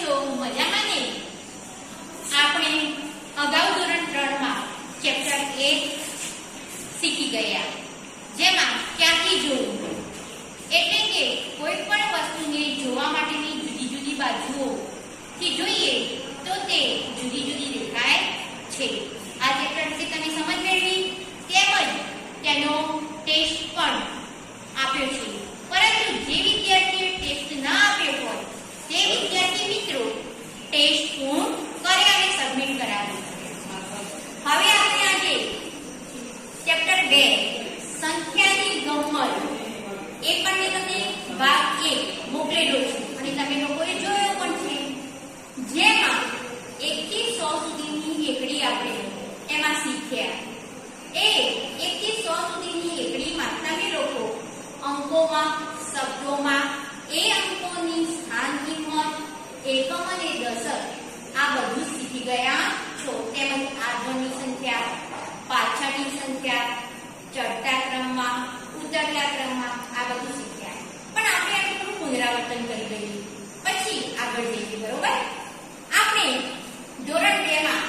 છો? મજામાં ને? આપણે અગાઉ ધોરણ 3 માં ચેપ્ટર 1 શીખી ગયા, જેમાં ક્યાંથી જોવું એટલે કે કોઈ પણ વસ્તુને જોવા માટેની જુદી જુદી બાજુઓથી જોઈએ તો તે જુદી જુદી દેખાય છે. આ ચેપ્ટરથી તમે સમજ મેળવી, તેમજ તેનો ટેસ્ટ પણ આપ્યો છે. પરંતુ જે વિદ્યાર્થીએ ટેસ્ટ ના આપ્યો હોય તે વિદ્યાર્થી મિત્રો ટેસ્ટ પૂર્ણ કરે અને સબમિટ કરાવે. હવે આપણે આજે ચેપ્ટર 2 સંખ્યાની ગમ્મત એ પણ મેં તમને ભાગ 1 મોકલેલો છે અને તમે લોકોએ જોયો પણ છે, જેમાં 1 થી 100 સુધીની એકડી આપણે એમાં શીખ્યા. એ 1 થી 100 સુધીની એકડીમાં તમે લોકો અંકોમાં, શબ્દોમાં એ અંકોની સ્થાન કિંમત, એકમ અને દશક આ બધું શીખી ગયા છો. તેમજ આગળની સંખ્યા, પાછળની સંખ્યા, ચડતા ક્રમમાં, ઉતરતા ક્રમમાં આ બધું શીખ્યા. પણ આપણે આનું થોડું પુનરાવર્તન કરી લઈએ, પછી આગળ જઈએ. બરોબર? આપણે ધોરણ 2 માં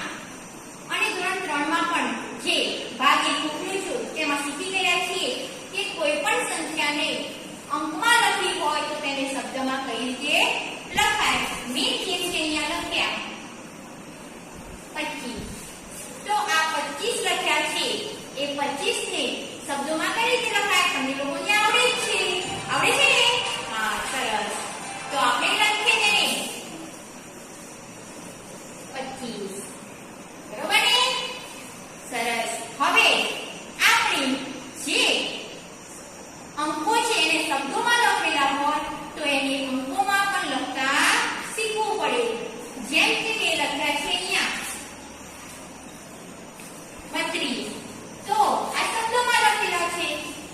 અને ધોરણ 3 માં પણ જે ભાગ 1 મોકલ્યો છું તેમાં શીખી ગયા છીએ કે કોઈ પણ સંખ્યાને અંકમાં લખી હોય તો તેને શબ્દમાં કઈ રીતે લખાય. મેં જેમ કે અહીંયા લખ્યા 25, તો આ 25 લખ્યા છે એ 25 ને શબ્દોમાં કઈ રીતે લખાય તમને લોકોને આવડે જ છે? આવડે છે ને? હા, સરસ. તો આપણે લખીએ તેને 25. બરોબર ને? સરસ. હવે આપણે જે અંકો છે એને શબ્દોમાં લખેલા હોય તો એને અંકોમાં પણ લખતા શીખવું પડે. જેમ કે તે લખ્યા છે અહીંયા 32, તો આ શબ્દોમાં લખેલા છે,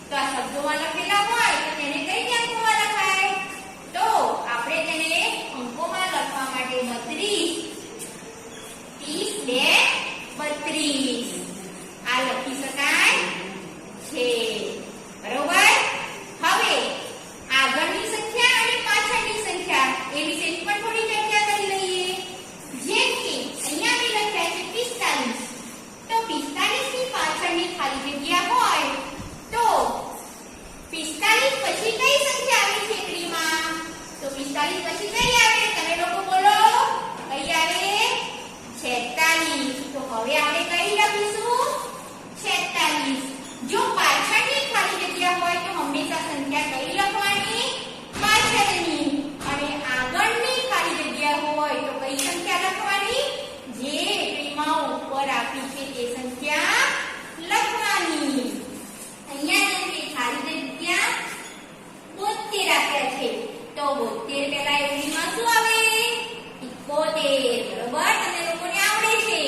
તો આ શબ્દોમાં લખેલા હોય તો તેને કઈ રીતે અંકોમાં લખાય? તો આપણે તેને અંકોમાં લખવા માટે 32, 30 ને 32 આ લખી શકાય છે. બરોબર? હવે આગળની સંખ્યા અને પાછળની સંખ્યા એ વિશેની પણ થોડી ચર્ચા કરી લઈએ. જેમ કે અહીંયા મેં લખ્યા છે 45, તો 45 ની પાછળની ખાલી જગ્યા હોય તો 45 પછી કઈ સંખ્યા આવે છે એકડીમાં? તો 45 પછી કઈ આવે? તમે લોકો બોલો, કઈ આવે? 46. તો હવે આપણે કઈ લખીશું? 46. જો પાછળની ખાલી જગ્યા હોય તો હંમેશા સંખ્યા કઈ લખવાની? પાછળની. અને આગળની ખાલી જગ્યા હોય તો કઈ સંખ્યા લખવાની? જે એકડીમાં ઉપર આપી છે તે સંખ્યા લખવાની. અહીંયા જેમ કે ખાલી જગ્યા 72 આપ્યા છે, તો 72 પહેલા એકડીમાં શું આવે? 71. બરોબર? તમને લોકોને આવડે છે.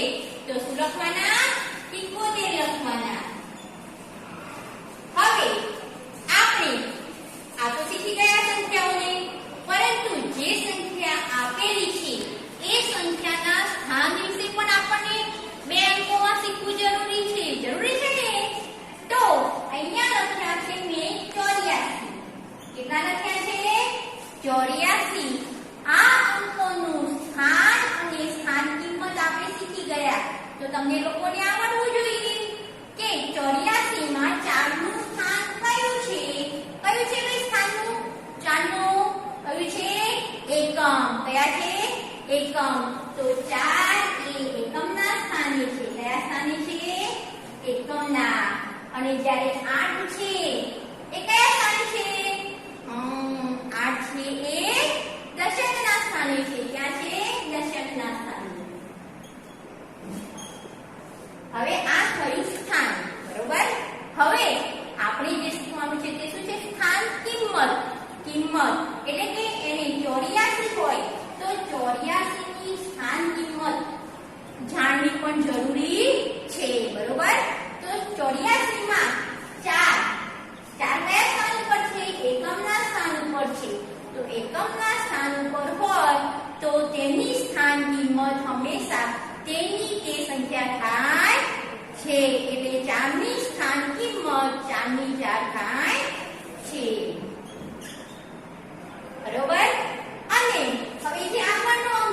તો શું લખવાના? 71 લખવાના. હવે આપણે આ તો શીખી ગયા સંખ્યાઓને, પરંતુ જે સંખ્યા આપેલી છે એ સંખ્યાના સ્થાન વિશે પણ આપણને 2 અંકોમાં શીખવું જરૂરી છે. જરૂરી છે ને? તો અહીંયા લખ્યા છે મેં 84. કેટલા લખ્યા છે? 84. આ અંકોનું સ્થાન અને સ્થાન કિંમત આપણે શીખી ગયા. તો તમને લોકોને આવડવું જોઈએ કે 84 માં 4 નું સ્થાન કયું છે? કયું છે ભાઈ સ્થાનનું? 4 નું કયું છે? એકમ. કયા છે? એકમ. તો 4 એ એકમના સ્થાને છે. કયા સ્થાને છે? એકમના. અને જ્યારે 8 છે એ કયા સ્થાને છે? 8 છે એ દશકના સ્થાને છે. ક્યાં છે? દશકના સ્થાને. હવે આ થયું સ્થાન. બરોબર? હવે આપણે જે શીખવાનું છે તે શું છે? સ્થાન કિંમત. કિંમત એટલે કે એને 84 હોય તો 84 ની સ્થાન કિંમત જાણવી પણ જરૂરી છે. બરોબર? તો 84 માં 4 કયા સ્થાન ઉપર છે? એકમના સ્થાન ઉપર છે. તો એકમના સ્થાન ઉપર હોય તો તેની સ્થાન કિંમત હંમેશા તેની તે સંખ્યા થાય છે. એટલે 4 ની સ્થાન કિંમત 4 ની 4 થાય છે. બરોબર? અને હવે જે આગળનો અંક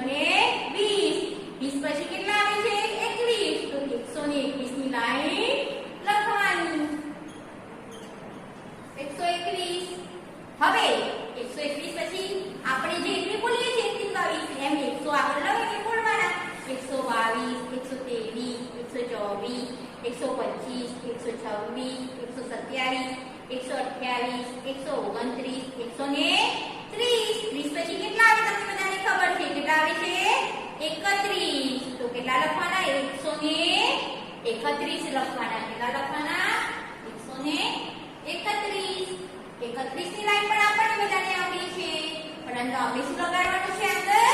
120 પછી કેટલા આવે છે 21 તો 121 ની લાઈન લખવાની 121 હવે 121 પછી આપણે જે એટલે બોલીએ છીએ 122 એમ 100 આગળ લઈને બોલવાના 122 123 124 125 126 127 128 129 130 પછી કેટલા આવે તમને બધાને ખબર છે કેટલા આવે છે 31 તો કેટલા લખવાના 131 લખવાના કેટલા લખવાના 131 31 ની લાઈન પણ આપણને બધાને આવડી છે, પરંતુ આપણે શું લગાડવાનું છે અંદર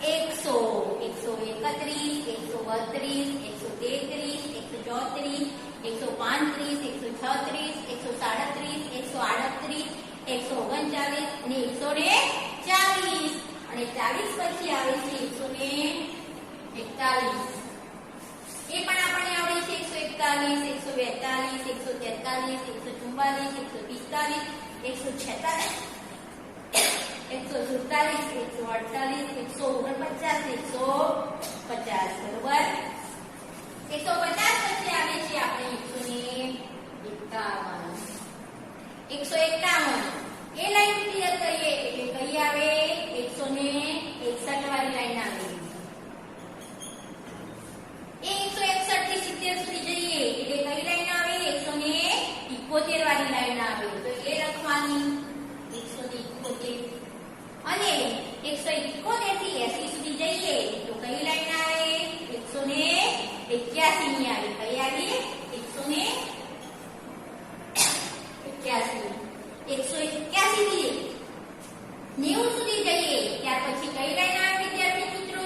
100, 131, 132, 133, 134, 135, 136, 137, 138, 139 અને 140 અને 40 પછી આવે છે 141. એ પણ આપણને આવડે છે 141, 142, 143, 144, 145, 146, 147, 148, 149, 150. બરોબર. 150 પછી આવે છે આપણે 151. એ લાઈન ક્લિયર કરીએ એટલે કઈ આવે 161 વાળી લાઈન આવે. એ 161 થી 70 સુધી જઈએ એટલે કઈ લાઈન આવે 171 વાળી લાઈન આવે. તો એ લખવાની 171. અને 171 થી 80 સુધી જઈએ તો કઈ લાઈન આવે 181 ની આવે. કઈ આવી 181. 181 થી 90 સુધી જઈએ ત્યાર પછી કઈ લાઈન આવે વિદ્યાર્થી મિત્રો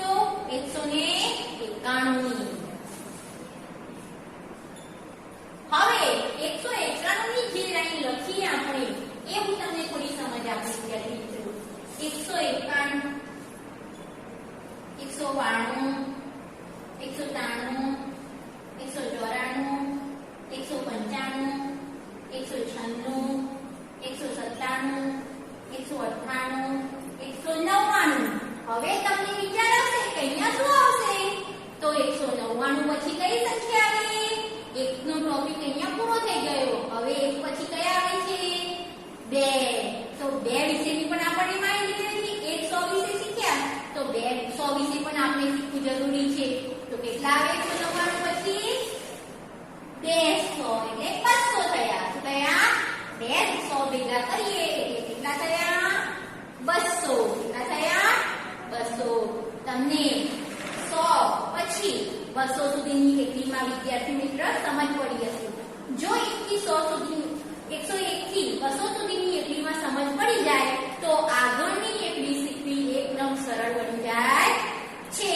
191 ની. હવે 191 ની જે લાઈન લખીએ આપણે એ હું તમને થોડી સમજ આપું વિદ્યાર્થી મિત્રો. 191, 192, 193, 194, 195, 196, 197, 198, 199. હવે તમને વિચાર આવશે કે અહીંયા શું આવશે? તો 199 પછી કઈ સંખ્યા આવે? 1 નો ટોપિક અહીંયા પૂરો થઈ ગયો. હવે 1 પછી કયા આવે છે? 2. તો 2 વિશેની પણ આપણે માહિતી મેળવી. 100 વિશે શીખ્યા તો 200 વિશે પણ આપણે શીખવું જરૂરી છે. તો કેટલા આવે 199 પછી? 200 એટલે 500 થયા. તો કયા 200 ભેગા કરીએ એટલે કેટલા થયા 200. કેટલા થયા 200. તમને 100 પછી 200 સુધીની એકડીમાં વિદ્યાર્થી મિત્ર સમજ પડી હશે. જો 1 થી 100 સુધી 101 થી 200 સુધીની એકડીમાં સમજ પડી જાય તો આગળની એકડી શીખવી એકદમ સરળ બની જાય છે.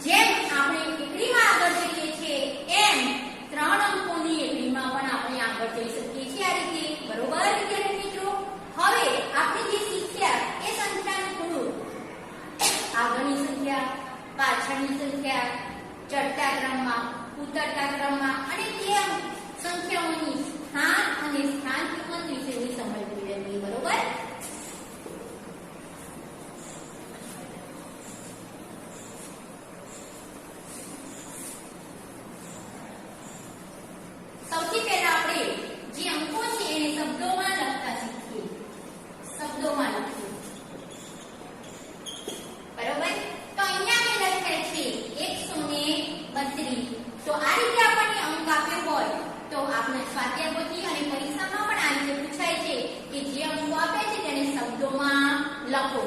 જેમ આપણે એકડીમાં આગળ જઈએ છીએ એમ 3 અંકોની એકડીમાં પણ આપણે આગળ જઈ શકીએ છીએ આ રીતે. બરોબર વિદ્યાર્થી મિત્રો. હવે આપણે જે શીખ્યા એ સંખ્યાનું થોડું આગળની સંખ્યા, પાછળની સંખ્યા, ચડતા ક્રમમાં, ઉતરતા ક્રમમાં અને તે સંખ્યાઓની સ્થાન અને સ્થાન કિંમત વિશેની સમજ મેળવી. બરોબર. સૌથી પહેલા આપણે જે અંકો છે એને શબ્દોમાં લખતા શીખીએ. શબ્દોમાં લખીએ. બરોબર. તો અહીંયા મેં લખેલ છે 132. તો આ રીતે આપણને અંક આપ્યો હોય તો આપણે સ્વાધ્યાય પોથી અને પરીક્ષામાં પણ આ રીતે પૂછાય છે કે જે અંકો આપે છે તેને શબ્દોમાં લખો.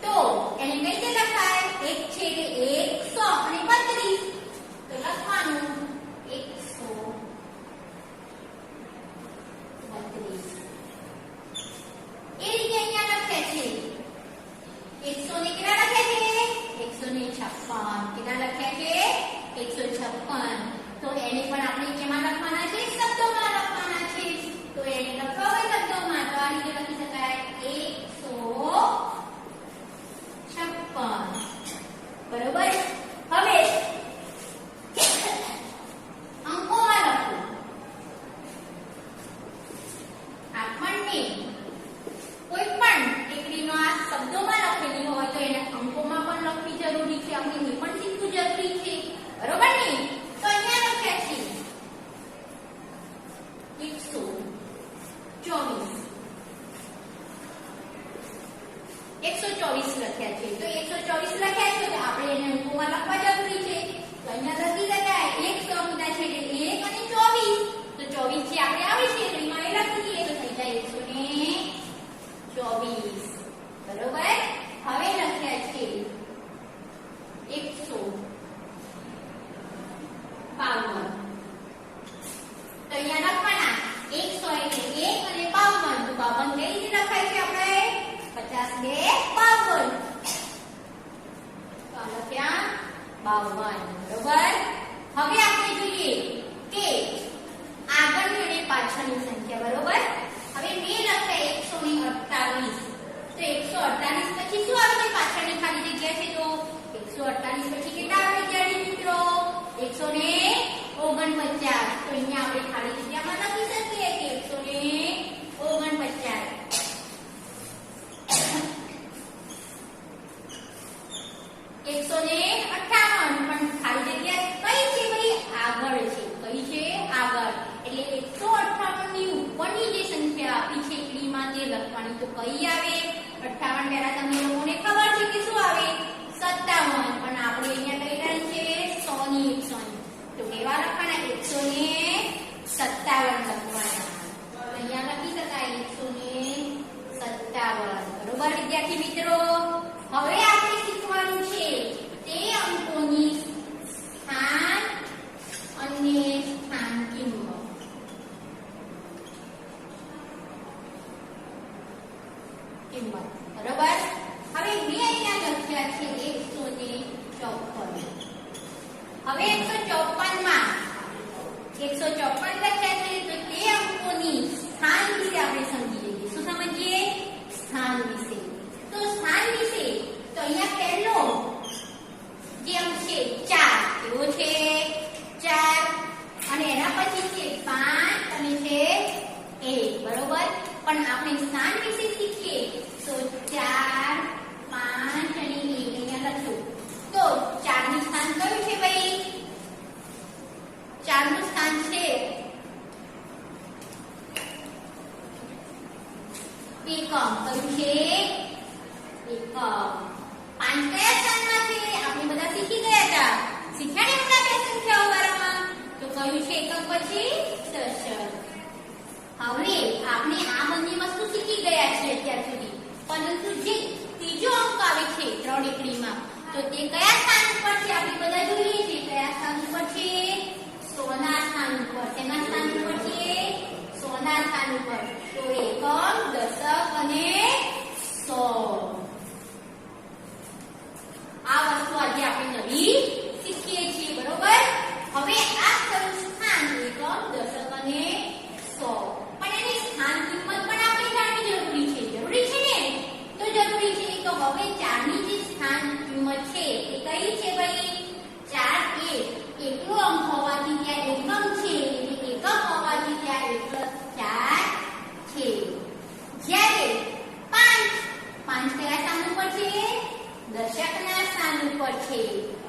તો એને કઈ રીતે લખાય? એક છે કે 100 અને 32. તો લખવાનું 132. એ રીતે અહીંયા લખે છે 100 ને કેટલા લખે છે 156. કેટલા લખે છે 156. તો એને પણ આપણે કેમાં લખવાના છે? શબ્દોમાં લખવાના છે. તો એને લખવા હોય શબ્દોમાં તો આ રીતે લખી શકાય 156. બરોબર. હવે અંકોમાં લખો. આપણને કોઈ પણ એકડીમાં શબ્દોમાં લખેલી હોય તો એને અંકોમાં પણ લખવી જરૂરી છે. આપણે એ પણ શીખવું જરૂરી છે. બરોબર ને? તો અહીંયા લખ્યા છે 124. 124 લખ્યા છે. તો 124 લખ્યા છે તો આપણે એને અંકોમાં લખવા જરૂરી છે. તો અહીંયા લખી શકાય 100 મુદ્દા છે એટલે 1 અને 24. તો 24 જે આપણે આવે છે એમાં એ લખી દઈએ તો થઈ જાય 124. બરોબર. હવે લખ્યા છે 152. તો અહીંયા લખવાના 100 એટલે 1 અને 52. બરોબર. હવે આપણે જોઈએ કે આગળની અને પાછળની સંખ્યા. બરોબર. હવે મેં લખ્યા 128. તો 148 પછી શું આવે છે? પાછળની ખાલી જગ્યા છે તો 148 પછી કેટલા આવે વિદ્યાર્થી મિત્રો? 149. તો અહીંયા આપણે ખાલી જગ્યામાં લખી શકીએ કે 149. 158 પણ ખાલી જગ્યા કઈ છે ભાઈ? આગળ છે. કઈ છે? આગળ. એટલે 158 ની ઉપરની જે સંખ્યા આપી છે એકડીમાં તે લખવાની. તો કઈ આવે? 58 પહેલા તમને લોકોને ખબર છે કે શું આવે? 57. પણ આપણે અહીંયા કઈ લાઈન છે? 100 ની 100. તો કેવા લખવાના? 157 લખવાના. અહીંયા લખી શકાય 157. બરોબર વિદ્યાર્થી મિત્રો. હવે આપણે શીખવાનું છે તે અંકોની સ્થાન અને સ્થાન કિંમત. બરોબર. હવે મેં અહીંયા લખ્યા છે 154. હવે 154 માં 154 લખ્યા છે તો તે અંકોની સ્થાન વિશે આપણે સમજી લઈએ. શું સમજીએ? સ્થાન વિશે. તો સ્થાન વિશે તો અહીંયા પહેલો જે અંક છે 4. કેવો છે? 4. અને એના પછી છે 5 અને છે 1. બરોબર. પણ આપણે સ્થાન વિશે શીખીએ તો 4, 5 અને 1 અહીંયા લખ્યું. તો 4 નું સ્થાન કયું છે ભાઈ? 4 નું સ્થાન છે એકમ. કયું છે? એકમ. 5 કયા સ્થાનમાં છે? આપણે બધા શીખી ગયા હતા. શીખ્યા ને બધા બે સંખ્યાઓ વાળામાં? તો કયું છે એકમ પછી? દશક. હવે આપણે આ બધી વસ્તુ શીખી ગયા છીએ અત્યાર સુધી. પરંતુ જે ત્રીજો અંક આવે છે 3 એકડીમાં તો તે કયા સ્થાન ઉપર છે? આપણે બધા જોઈએ છીએ કયા સ્થાન ઉપર છે? 100 ના સ્થાન ઉપર. તેના સ્થાન ઉપર છે 100 ના સ્થાન ઉપર. તો એકમ, દશક અને 100. આ વસ્તુ આજે આપણે નવી શીખીએ છીએ. બરોબર. હવે આ કયું સ્થાન? એકમ, દશક અને 100. પણ એની સ્થાન કિંમત પણ આપણે જાણવી જરૂરી છે. જરૂરી છે ને? તો જરૂરી છે. તો હવે 4 ની જે સ્થાન કિંમત છે એ કઈ છે ભાઈ? 4 એ એકલો અંક હોવાથી ત્યાં એકમ છે. એટલે એકમ હોવાથી ત્યાં એકલો 4 છે. જ્યારે 5 કયા સ્થાન ઉપર છે? દશકના સ્થાન ઉપર છે.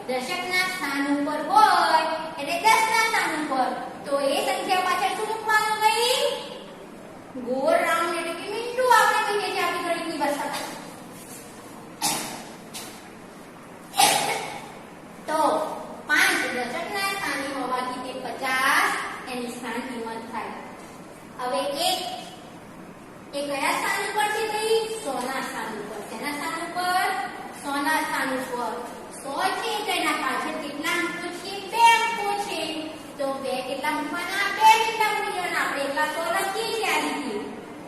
દશકના સ્થાન ઉપર હોય એટલે 10 ના સ્થાન ઉપર. તો એ સંખ્યા પાછળ શું મૂકવાનું ભાઈ? ગોળ રાઉન્ડ એટલે કે મીંડું આપણે કહીએ છીએ આપણી ગણિતની ભાષામાં. તો 5 દશકના સ્થાને હોવાથી તે 50 એની સ્થાન કિંમત થાય. હવે 1 એ કયા સ્થાન ઉપર છે ભાઈ? 100 ના સ્થાન ઉપર. તેના સ્થાન ઉપર? 100 ના સ્થાન ઉપર. 100 છે તેના પાછળ કેટલા અંકો છે? 2 અંકો છે. તો 2 કેટલા મૂકવાના? 2 મીંડા મૂકી દેવાના. આપણે એટલા 100 લખીએ છીએ આ રીતે.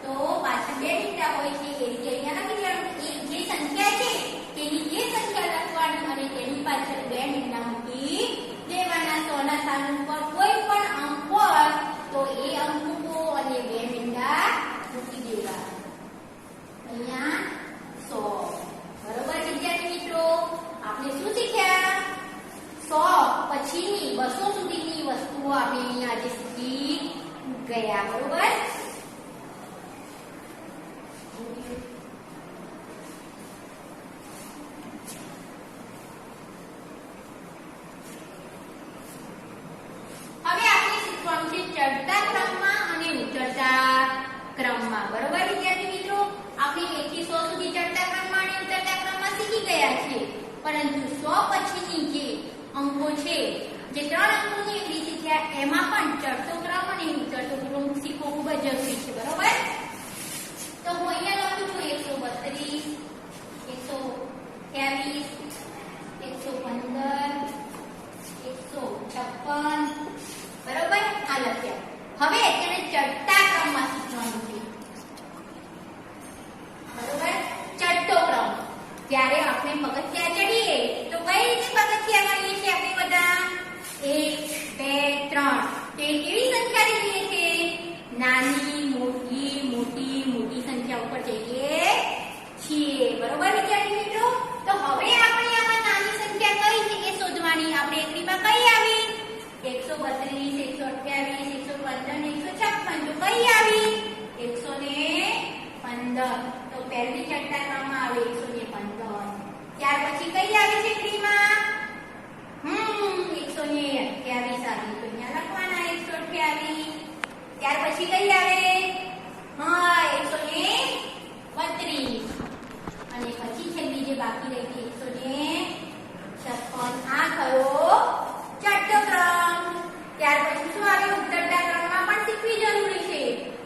તો પાછળ 2 મીંડા હોય છે એ રીતે અહીંયા લખી દેવાનું. જે સંખ્યા છે તેની જે સંખ્યા લખવાની અને તેની પાછળ 2 મીંડા મૂકી દેવાના. 100 ના સ્થાન ઉપર કોઈ પણ અંક હોય તો એ અંક મૂકો અને 2 મીંડા મૂકી દેવા. અહીંયા 100. બરોબર વિદ્યાર્થી મિત્રો. આપણે શું શીખ્યા? 100 પછીની 200 સુધીની વસ્તુઓ આપણે અહીંયા આજે શીખી ગયા. બરોબર. હવે આપણે શીખવાનું છે ચડતા ક્રમમાં અને ઉતરતા ક્રમમાં. બરોબર વિદ્યાર્થી મિત્રો. આપણે 1 થી 100 સુધી ચડતા ક્રમમાં અને ઉતરતા ક્રમમાં શીખી ગયા છીએ. પરંતુ 100 પછીની જે અંકો છે, જે 3 અંકોની એકડી શીખ્યા, એમાં પણ ચડતો ક્રમ અને ઉતરતો ક્રમ શીખવો ખૂબ જ જરૂરી છે. બરોબર. તો હું અહીંયા લખું છું 132, 123, 115, 156. બરોબર. આ લખ્યા. હવે તેને ચડતા ક્રમમાં શીખવાનું છે. બરોબર. ચડતો ક્રમ. જ્યારે આપણે પગથિયા ચડીએ તો કઈ રીતે પગથિયા ગણીએ છીએ? બરોબર વિદ્યાર્થી મિત્રો? તો હવે આપણે આમાં નાની સંખ્યા કઈ છે એ શોધવાની. આપણે એકડીમાં કઈ આવી? 132, 128, 115, 156. તો કઈ આવી? 115. તો પહેલી ચડતામાં આવે 115. ત્યાર પછી કઈ આવી છે એકડીમાં? 128 આવી. તો અહીંયા લખવાના 128. ત્યાર પછી કઈ આવે? 132. અને પછી છેલ્લી જે બાકી રહી છે 156. આ થયો ચડતો ક્રમ. ત્યાર પછી શું આવે? ઉતરતા ક્રમમાં પણ શીખવી જરૂરી છે.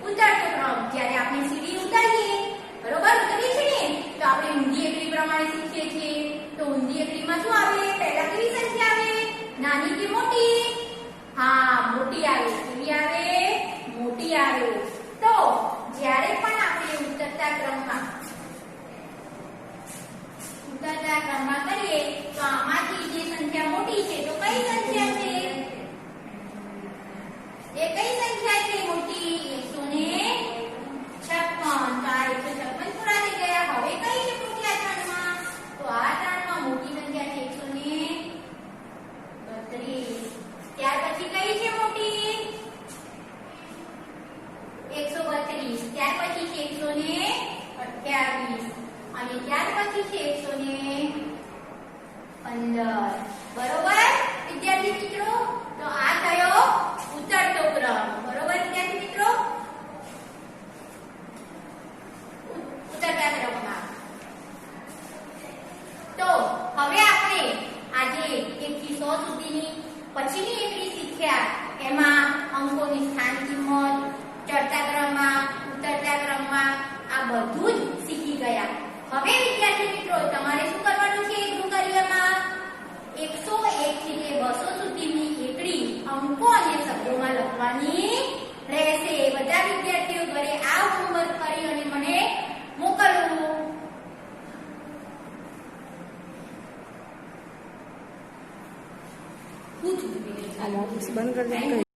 ઉતરતો ક્રમ જ્યારે આપણે સીડી ઉતારીએ, બરોબર ઉતરીએ છીએ ને, તો આપણે ઊંધી એકડી પ્રમાણે શીખીએ છીએ. તો ઊંધી એકડીમાં શું આવે? પહેલા કેવી સંખ્યા આવે? નાની કે મોટી? હા, મોટી આવે. કેવી આવે? મોટી આવે. તો જ્યારે પણ આપણે ઉતરતા ક્રમમાં કરીએ તો આમાંથી જે સંખ્યા મોટી છે તો કઈ સંખ્યા છે? એ કઈ સંખ્યા છે મોટી? 156. તો આ 156 પૂરા થઈ ગયા. હવે કઈ છે મોટી આ ત્રણમાં? તો આ ત્રણમાં મોટી સંખ્યા છે 132. ત્યાર પછી કઈ છે મોટી? 132. ત્યાર પછી છે 128. અને ત્યાર પછી છે 115. બરોબર વિદ્યાર્થી મિત્રો? તો આ થયો ઉતરતો ક્રમ. બરોબર વિદ્યાર્થી મિત્રો? ઉતરતા ક્રમમાં. તો હવે આપણે આજે 1 થી 100 સુધીની પછીની એકડી શીખ્યા. એમાં અંકોની સ્થાન કિંમત, ચડતા ક્રમમાં, ઉતરતા ક્રમમાં આ બધું જ શીખી ગયા. હવે વિદ્યાર્થી મિત્રો તમારે શું કરવાનું છે? ગૃહકાર્યમાં 101 થી 200 સુધીની એકડી અંકો અને શબ્દોમાં લખવાની રહેશે. બધા વિદ્યાર્થીઓ ઘરે આ હોમવર્ક કરી અને મને મોકલવું. બંધ કરી